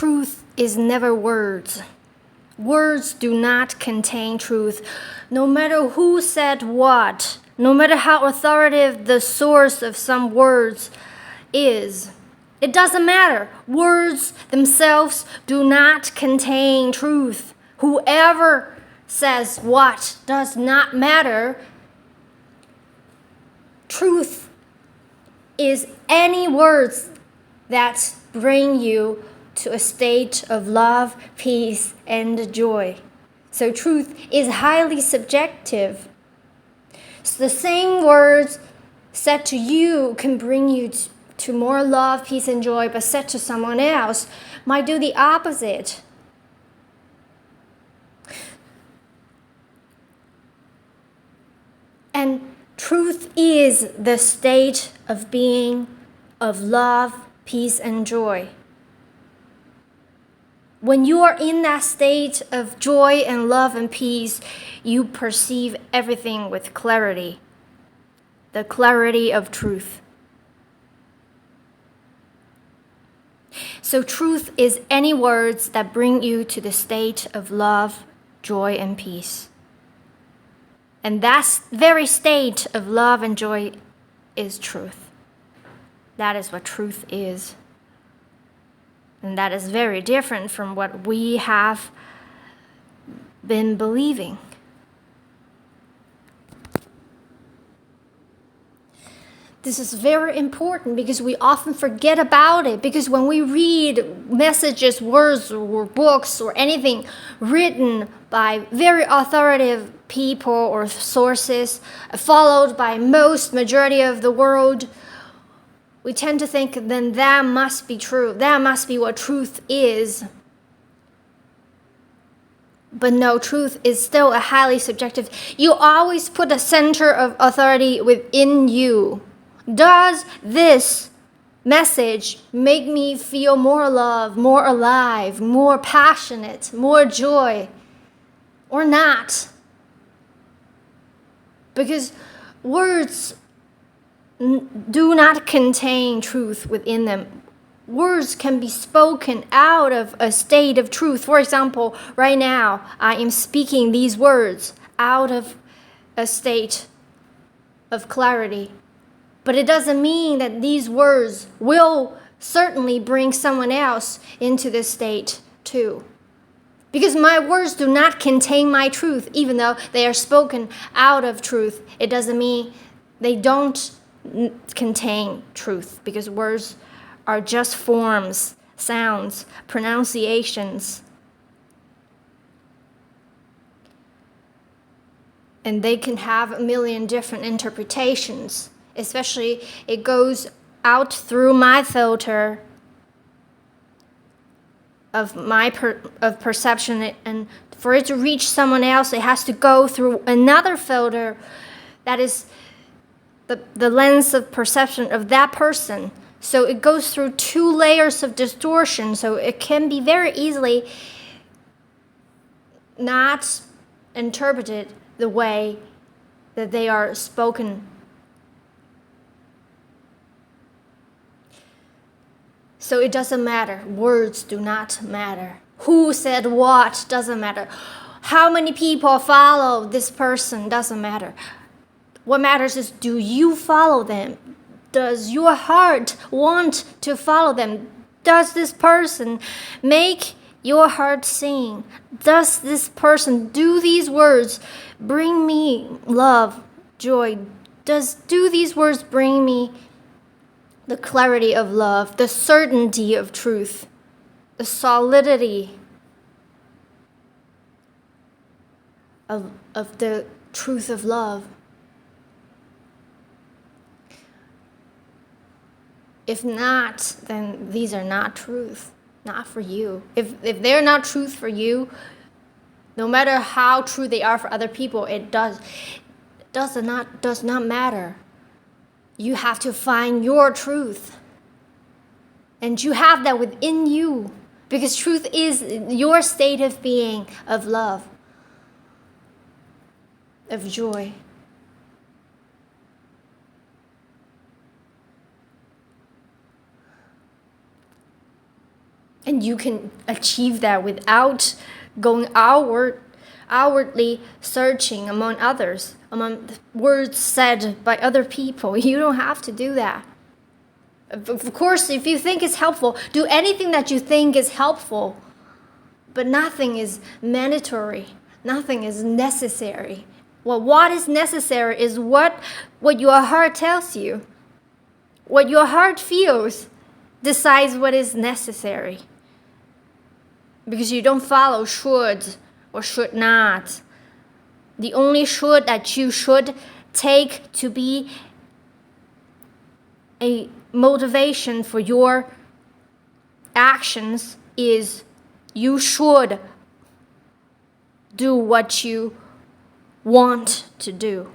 truth is never words. Words do not contain truth. No matter who said what, no matter how authoritative the source of some words is, it doesn't matter. Words themselves do not contain truth. Whoever says what does not matter. Truth is any words that bring you to a state of love, peace, and joy. So truth is highly subjective. So the same words said to you can bring you to more love, peace, and joy, but said to someone else might do the opposite. And truth is the state of being of love, peace, and joy. When you are in that state of joy and love and peace, you perceive everything with clarity, the clarity of truth. So truth is any words that bring you to the state of love, joy, and peace. And that very state of love and joy is truth. That is what truth is. And that is very different from what we have been believing. This is very important because we often forget about it. Because when we read messages, words, or books, or anything written by very authoritative people or sources, followed by majority of the world, we tend to think then that must be true. That must be what truth is. But no, truth is still a highly subjective. You always put a center of authority within you. Does this message make me feel more love, more alive, more passionate, more joy, or not? Because words do not contain truth within them. Words can be spoken out of a state of truth. For example, right now, I am speaking these words out of a state of clarity. But it doesn't mean that these words will certainly bring someone else into this state too. Because my words do not contain my truth, even though they are spoken out of truth. It doesn't mean they don't contain truth, because words are just forms, sounds, pronunciations. And they can have a million different interpretations. Especially, it goes out through my filter of perception, and for it to reach someone else, it has to go through another filter that is the lens of perception of that person. So it goes through two layers of distortion, so it can be very easily not interpreted the way that they are spoken. So it doesn't matter. Words do not matter. Who said what doesn't matter. How many people follow this person doesn't matter. What matters is, do you follow them? Does your heart want to follow them? Does this person make your heart sing? Does this person, do these words bring me love, joy? Do these words bring me the clarity of love, the certainty of truth, the solidity of the truth of love? If not, then these are not truth, not for you. If they're not truth for you, no matter how true they are for other people, it does not matter. You have to find your truth. And you have that within you, because truth is your state of being, of love, of joy. And you can achieve that without going outwardly searching among others, among words said by other people. You don't have to do that. Of course, if you think it's helpful, do anything that you think is helpful. But nothing is mandatory. Nothing is necessary. Well, what is necessary is what your heart tells you. What your heart feels decides what is necessary. Because you don't follow should or should not. The only should that you should take to be a motivation for your actions is you should do what you want to do.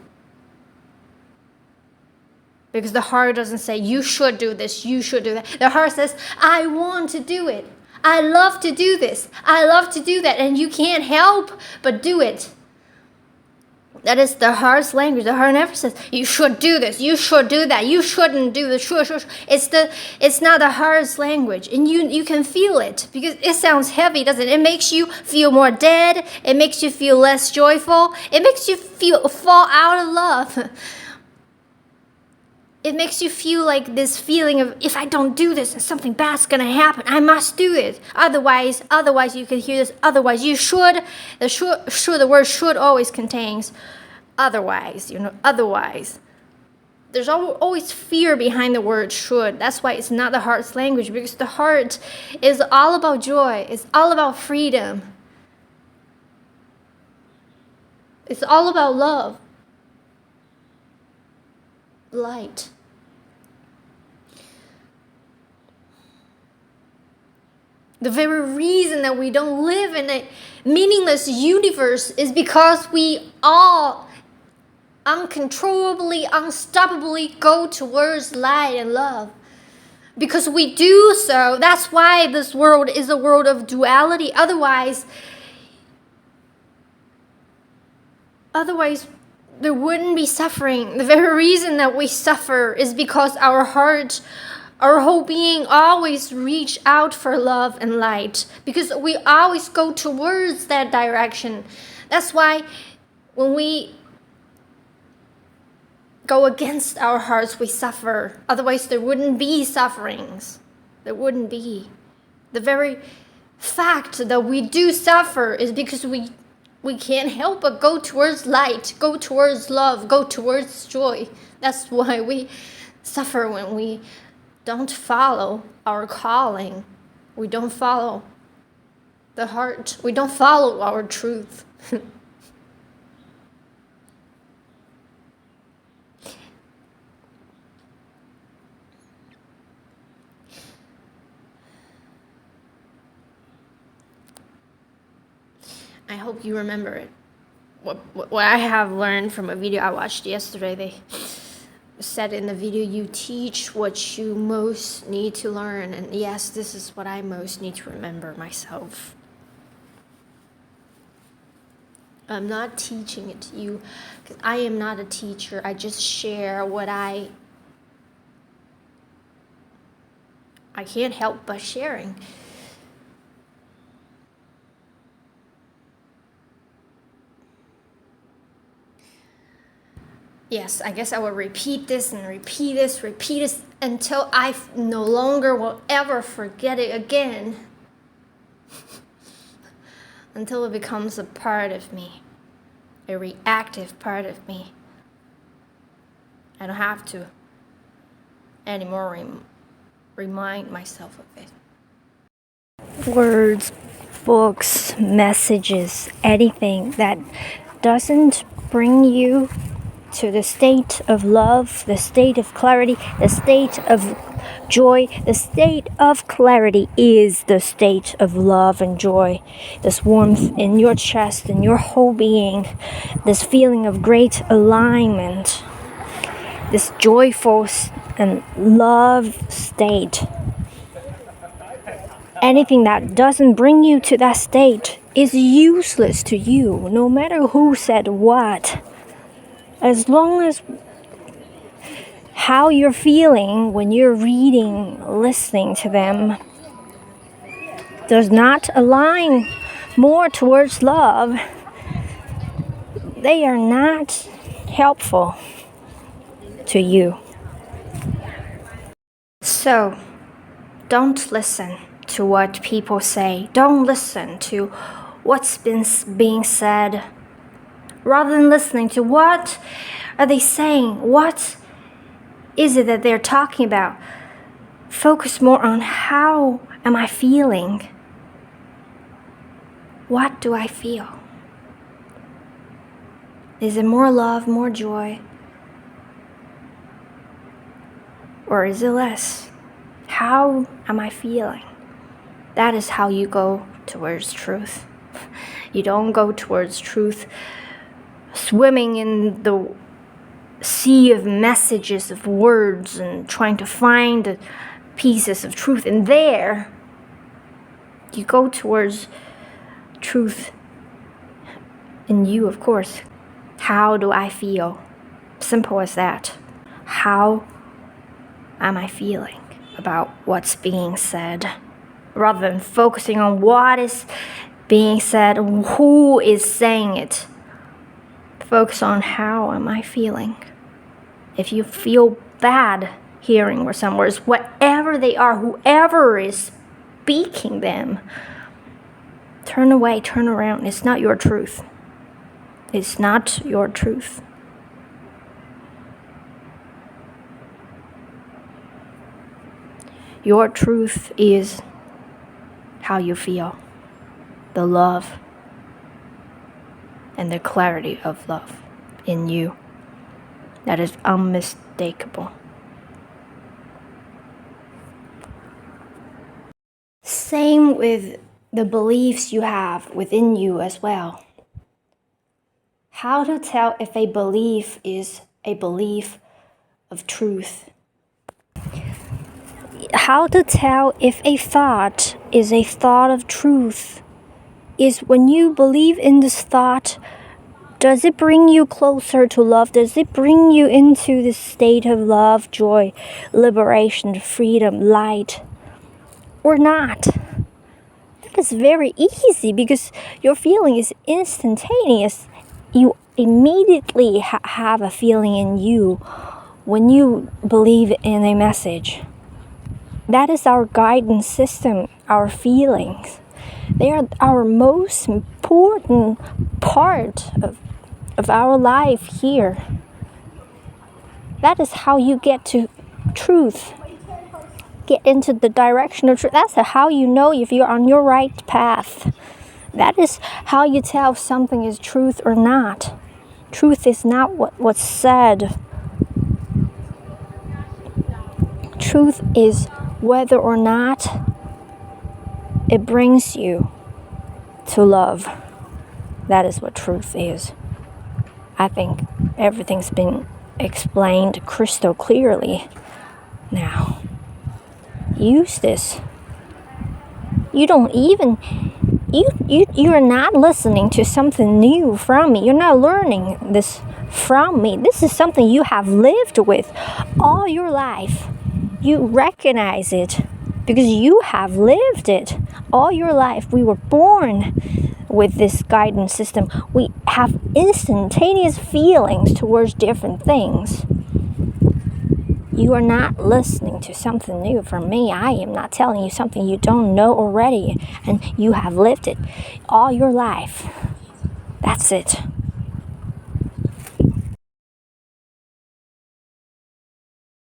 Because the heart doesn't say, you should do this, you should do that. The heart says, I want to do it. I love to do this. I love to do that. And you can't help but do it. That is the heart's language. The heart never says, you should do this, you should do that, you shouldn't do this. Sure. It's not the heart's language. And you can feel it because it sounds heavy, doesn't it? It makes you feel more dead. It makes you feel less joyful. It makes you fall out of love. It makes you feel like this feeling of, if I don't do this, something bad's going to happen. I must do it. Otherwise you can hear this. Otherwise, you should. The word should always contains otherwise, otherwise. There's always fear behind the word should. That's why it's not the heart's language, because the heart is all about joy. It's all about freedom. It's all about love. Light. The very reason that we don't live in a meaningless universe is because we all uncontrollably, unstoppably go towards light and love. Because we do so, that's why this world is a world of duality. Otherwise, there wouldn't be suffering. The very reason that we suffer is because our heart, our whole being always reach out for love and light. Because we always go towards that direction. That's why when we go against our hearts, we suffer. Otherwise, there wouldn't be sufferings. There wouldn't be. The very fact that we do suffer is because we can't help but go towards light, go towards love, go towards joy. That's why we suffer when we don't follow our calling. We don't follow the heart. We don't follow our truth. I hope you remember it. What I have learned from a video I watched yesterday, they said in the video, you teach what you most need to learn. And yes, this is what I most need to remember myself. I'm not teaching it to you, because I am not a teacher. I just share what I can't help but sharing. Yes, I guess I will repeat this and repeat this until I no longer will ever forget it again. Until it becomes a part of me, a reactive part of me. I don't have to anymore remind myself of it. Words, books, messages, anything that doesn't bring you to the state of love, the state of clarity, the state of joy. The state of clarity is the state of love and joy. This warmth in your chest, in your whole being, this feeling of great alignment, this joyful and love state. Anything that doesn't bring you to that state is useless to you, no matter who said what. As long as how you're feeling when you're reading, listening to them, does not align more towards love, they are not helpful to you. So, don't listen to what people say. Don't listen to what's been being said. Rather than listening to what are they saying, what is it that they're talking about, focus more on how am I feeling? What do I feel? Is it more love, more joy? Or is it less? How am I feeling? That is how you go towards truth. You don't go towards truth swimming in the sea of messages, of words, and trying to find the pieces of truth. And there, you go towards truth in you, of course. How do I feel? Simple as that. How am I feeling about what's being said? Rather than focusing on what is being said, who is saying it. Focus on how am I feeling. If you feel bad hearing or some words, whatever they are, whoever is speaking them, turn away, turn around. It's not your truth. It's not your truth. Your truth is how you feel, the love and the clarity of love in you. That is unmistakable. Same with the beliefs you have within you as well. How to tell if a belief is a belief of truth? How to tell if a thought is a thought of truth is when you believe in this thought, does it bring you closer to love? Does it bring you into this state of love, joy, liberation, freedom, light, or not? That is very easy because your feeling is instantaneous. You immediately have a feeling in you when you believe in a message. That is our guidance system, our feelings. They are our most important part of our life here. That is how you get to truth. Get into the direction of truth. That's how you know if you're on your right path. That is how you tell if something is truth or not. Truth is not what's said. Truth is whether or not it brings you to love. That is what truth is. I think everything's been explained crystal clearly now. Use this. You are not listening to something new from me. You're not learning this from me. This is something you have lived with all your life. You recognize it because you have lived it all your life. We were born with this guidance system. We have instantaneous feelings towards different things. You are not listening to something new from me. I am not telling you something you don't know already, and you have lived it all your life. That's it.